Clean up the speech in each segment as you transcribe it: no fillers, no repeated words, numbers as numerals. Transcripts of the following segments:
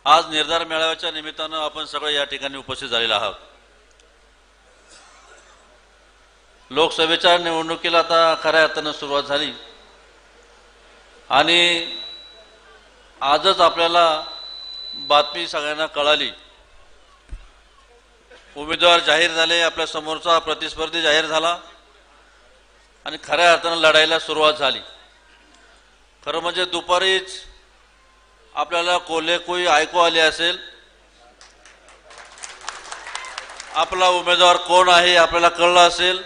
आज निर्धार मेळाव्याच्या निमित्तानं आपण सगळे या ठिकाणी उपस्थित झालेले आहात। लोकसभेच्या निवडणुकीला आता खऱ्या अर्थानं सुरुवात झाली आणि आजच आपल्याला बातमी सगळ्यांना कळाली, उमेदवार जाहीर झाले, आपल्या समोरचा प्रतिस्पर्धी जाहीर झाला आणि खऱ्या अर्थानं लढाईला सुरुवात झाली। खरं म्हणजे दुपारीच आपल्याला कोल्हेकुई ऐकू आले असेल, आपला उमेदवार कोण आहे आपल्याला कळलं असेल।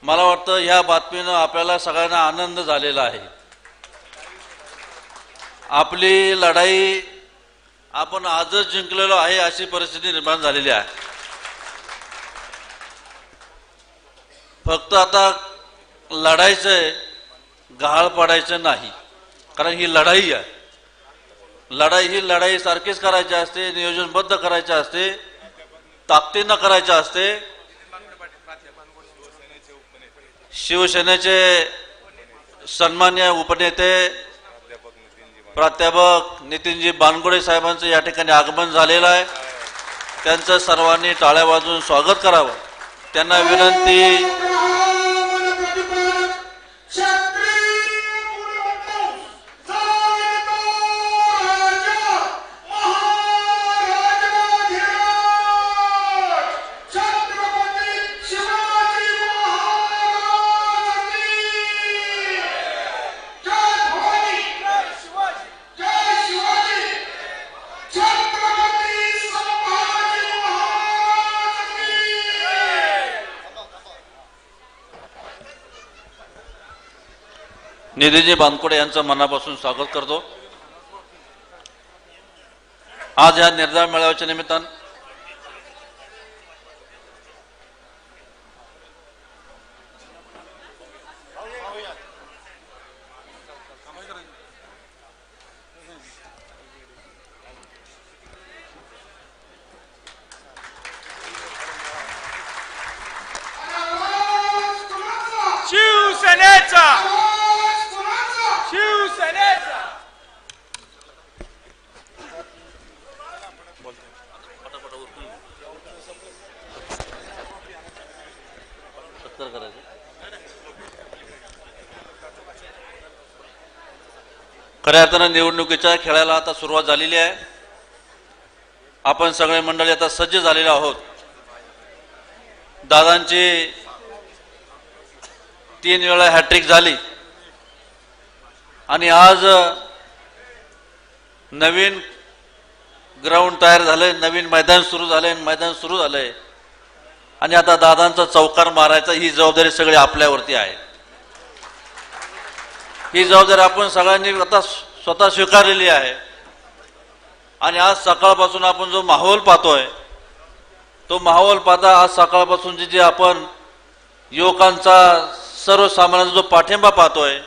मला वाटतं ह्या बातमीनं आपल्याला सगळ्यांना आनंद झालेला आहे। आपली लढाई आपण आजच जिंकलेलो आहे अशी परिस्थिती निर्माण झालेली आहे। फक्त आता लढायचंय, गहाळ पडायचं नाही, कारण ही लढाई आहे। लढाई सारखीच करायची असते, नियोजनबद्ध करायची असते, ताकदीनं करायची असते। शिवसेनेचे सन्माननीय उपनेते प्राध्यापक नितीनजी बानगुडे साहेबांचं या ठिकाणी आगमन झालेलं आहे। त्यांचं सर्वांनी टाळ्या वाजवून स्वागत करावं। त्यांना विनंती, नितीनजी बानगुडे यांचं मनापासून स्वागत करतो। आज या निर्धार मेळाव्याच्या निमित्तानं खऱ्या अर्थानं निवडणुकीच्या खेळाला आता सुरुवात झालेली आहे। आपण सगळे मंडळी आता सज्ज झालेले आहोत। दादांची 3 वेळा हॅट्रिक झाली आणि आज नवीन ग्राउंड तयार झाले, नवीन मैदान सुरू झाले आणि आता दादांचा चौकार मारायचा ही जबाबदारी सगळी आपल्यावरती आहे। ही जबाबदारी आपण सगळ्यांनी आता स्वतः स्वीकारलेली आहे आणि आज सकाळपासून आपण जो माहोल पाहतोय, तो माहोल पाहता आज सकाळपासून जे आपण युवकांचा सर्वसामान्यांचा जो पाठिंबा पाहतोय,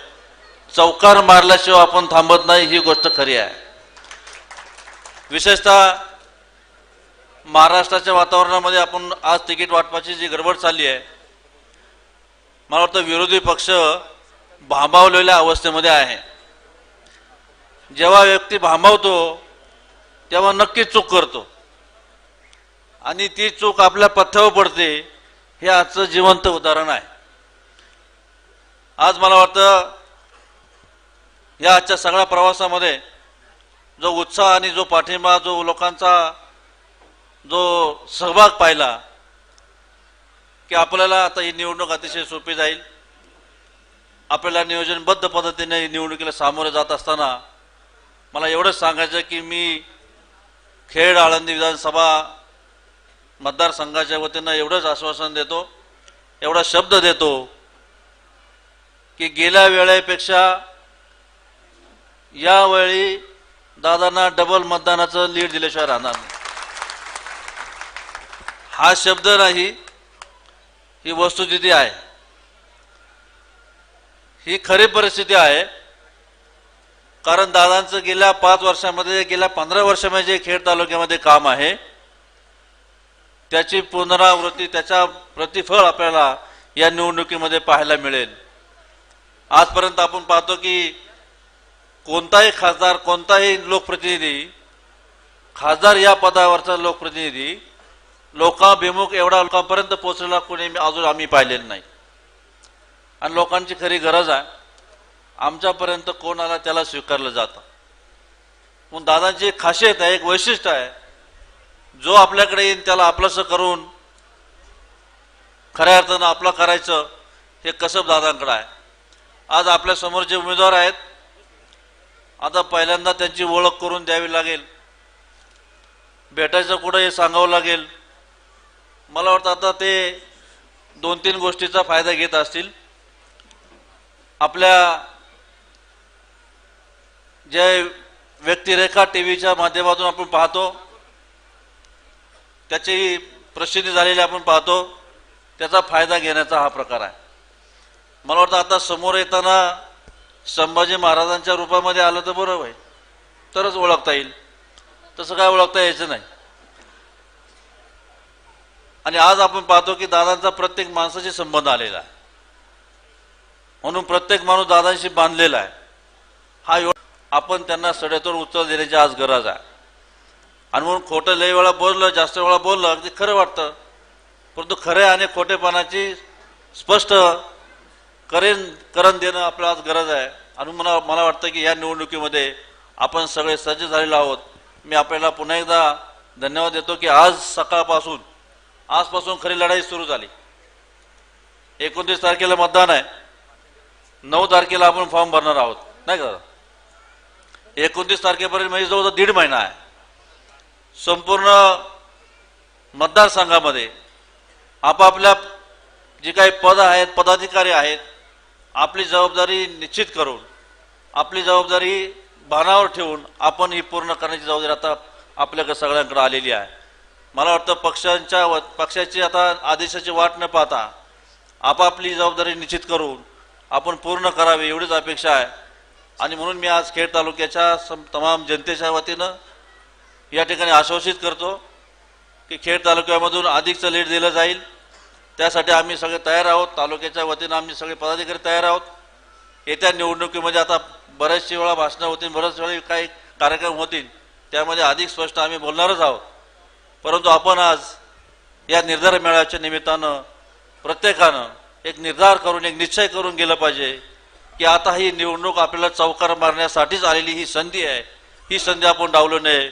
चौकार मारल्याशिवाय आपण थांबत नाही, ही गोष्ट खरी आहे। विशेषतः महाराष्ट्राच्या वातावरणामध्ये आपण आज तिकीट वाटपाची जी गडबड चालली आहे, मला वाटतं विरोधी पक्ष भांबावलेल्या अवस्थेमध्ये आहे। जेव्हा व्यक्ती भांबावतो तेव्हा नक्की चूक करतो आणि ती चूक आपल्या पथ्यावर पडते, हे आजचं जिवंत उदाहरण आहे। आज मला वाटतं या आजच्या सगळ्या प्रवासामध्ये जो उत्साह आणि जो पाठिंबा, जो लोकांचा जो सहभाग पाहिला, की आपल्याला आता ही निवडणूक अतिशय सोपी जाईल। आपल्याला नियोजनबद्ध पद्धतीने निवडणुकीला सामोरे जात असताना मला एवढंच सांगायचं की मी खेड आळंदी विधानसभा मतदारसंघाच्या वतीनं एवढंच आश्वासन देतो, एवढा शब्द देतो की गेल्या वेळेपेक्षा यावेळी दादांना डबल मतदानाचं लीड दिल्याशिवाय राहणार नाही। हा शब्द नाही, ही वस्तुस्थिती आहे, ही खरी परिस्थिती आहे। कारण दादांचं गेल्या 5 वर्षामध्ये, गेल्या 15 वर्षामध्ये जे खेड तालुक्यामध्ये काम आहे, त्याची पुनरावृत्ती, त्याचा प्रतिफळ आपल्याला या निवडणुकीमध्ये पाहायला मिळेल। आजपर्यंत आपण पाहतो की कोणताही खासदार, कोणताही लोकप्रतिनिधी खासदार या पदावरचा लोकप्रतिनिधी लोकाभिमुख एवढा लोकांपर्यंत पोहोचलेला कोणी अजून आम्ही पाहिलेलं नाही. आणि लोकांची खरी गरज आहे, आमच्यापर्यंत कोण आला त्याला स्वीकारलं जातं. म्हणून दादांची एक खासियत आहे, एक वैशिष्ट्य आहे, जो आपल्याकडे येईल त्याला आपलंसं करून खऱ्या अर्थानं आपलं करायचं हे कसब दादांकडे आहे. आज आपल्या समोर जे उमेदवार आहेत, आता पहिल्यांदा त्यांची ओळख करून द्यावी लागेल, भेटायचं कुठं हे सांगावं लागेल. मला वाटतं आता ते 2-3 गोष्टीचा फायदा घेत असतील. आपल्या जे व्यक्तिरेखा टीव्हीच्या माध्यमातून आपण पाहतो, त्याची प्रसिद्धी झालेली आपण पाहतो, त्याचा फायदा घेण्याचा हा प्रकार आहे. मला वाटतं आता समोर येताना संभाजी महाराजांच्या रूपामध्ये आलं तर बरोबर आहे, तरच ओळखता येईल, तसं काय ओळखता यायचं नाही. आणि आज आपण पाहतो की दादांचा प्रत्येक माणसाशी संबंध आलेला आहे, म्हणून प्रत्येक माणूस दादांशी बांधलेला आहे. हा आपण त्यांना सडेतोड उत्तर देण्याची आज गरज आहे. आणि म्हणून खोटं लई वेळा बोललं, जास्त वेळा बोललं, अगदी खरं वाटतं, परंतु खरे आणि खोटेपणाची स्पष्ट करण देणं आपलं आज गरज आहे. आणि मला वाटतं की या निवडणुकीमध्ये आपण सगळे सज्ज झालेलो आहोत. मी आपल्याला पुन्हा एकदा धन्यवाद देतो की आजपासून खरी लढाई सुरू झाली. 29 तारखेला मतदान आहे, 9 तारखेला आपण फॉर्म भरणार आहोत, नाही का? 29 तारखेपर्यंत म्हणजे जवळजवळ 1.5 महिना आहे. संपूर्ण मतदारसंघामध्ये आपापल्या जी काही पद आहेत, पदाधिकारी आहेत, आपली जबाबदारी निश्चित करून, आपली जबाबदारी भानावर ठेवून आपण ही पूर्ण करण्याची जबाबदारी आता आपल्याकडे सगळ्यांकडे आलेली आहे. मला वाटतं पक्षाची आता आदेशाची वाट न पाहता आपापली जबाबदारी निश्चित करून आपण पूर्ण करावी एवढीच अपेक्षा आहे. आणि म्हणून मी आज खेड तालुक्याच्या तमाम जनतेच्या वतीनं या ठिकाणी आश्वासित करतो की खेड तालुक्यामधून अधिकचं लीड दिलं जाईल. त्यासाठी आम्ही सगळे तयार आहोत. तालुक्याच्या वतीनं आम्ही सगळे पदाधिकारी तयार आहोत. येत्या निवडणुकीमध्ये आता बऱ्याचशा वेळा भाषणं होतील, बऱ्याच वेळा काही कार्यक्रम होतील, त्यामध्ये अधिक स्पष्ट आम्ही बोलणारच आहोत. परंतु आपण आज या निर्धार मेळाव्याच्या निमित्तानं प्रत्येकानं एक निर्धार करून, एक निश्चय करून गेलं पाहिजे की आता ही निवडणूक आपल्याला चौकार मारण्यासाठीच आलेली ही संधी आहे. ही संधी आपण डावलू नये.